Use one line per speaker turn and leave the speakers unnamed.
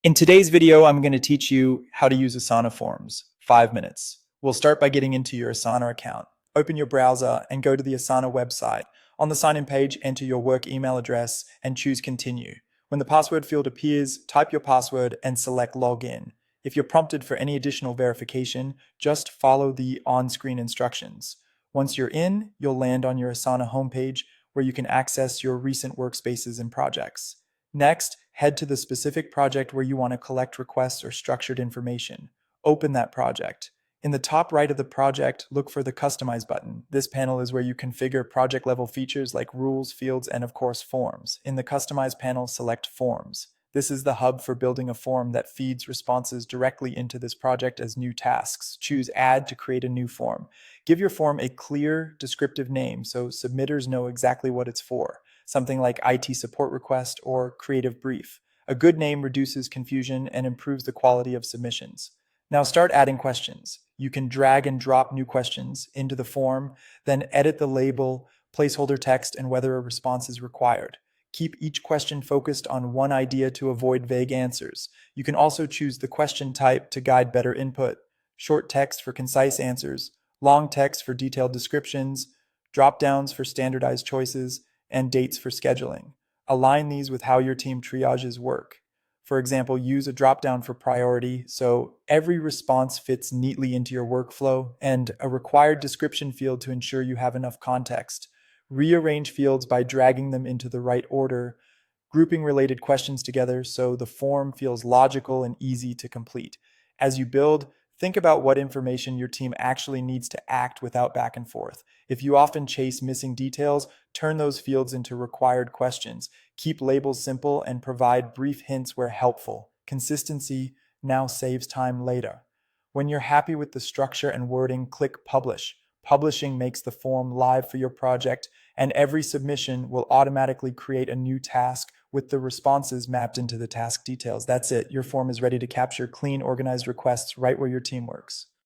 In today's video, I'm going to teach you how to use Asana Forms. 5 minutes. We'll start by getting into your Asana account. Open your browser and go to the Asana website. On the sign-in page, enter your work email address and choose Continue. When the password field appears, type your password and select Login. If you're prompted for any additional verification, just follow the on-screen instructions. Once you're in, you'll land on your Asana homepage where you can access your recent workspaces and projects. Next, head to the specific project where you want to collect requests or structured information. Open that project. In the top right of the project, look for the Customize button. This panel is where you configure project-level features like rules, fields, and of course, forms. In the Customize panel, select Forms. This is the hub for building a form that feeds responses directly into this project as new tasks. Choose Add to create a new form. Give your form a clear, descriptive name so submitters know exactly what it's for. Something like IT support request or creative brief. A good name reduces confusion and improves the quality of submissions. Now start adding questions. You can drag and drop new questions into the form, then edit the label, placeholder text, and whether a response is required. Keep each question focused on one idea to avoid vague answers. You can also choose the question type to guide better input. Short text for concise answers, long text for detailed descriptions, drop downs for standardized choices, and dates for scheduling. Align these with how your team triages work. For example, use a dropdown for priority so every response fits neatly into your workflow, and a required description field to ensure you have enough context. Rearrange fields by dragging them into the right order, grouping related questions together so the form feels logical and easy to complete. As you build, think about what information your team actually needs to act without back and forth. If you often chase missing details, turn those fields into required questions. Keep labels simple and provide brief hints where helpful. Consistency now saves time later. When you're happy with the structure and wording, click Publish. Publishing makes the form live for your project, and every submission will automatically create a new task with the responses mapped into the task details. That's it. Your form is ready to capture clean, organized requests right where your team works.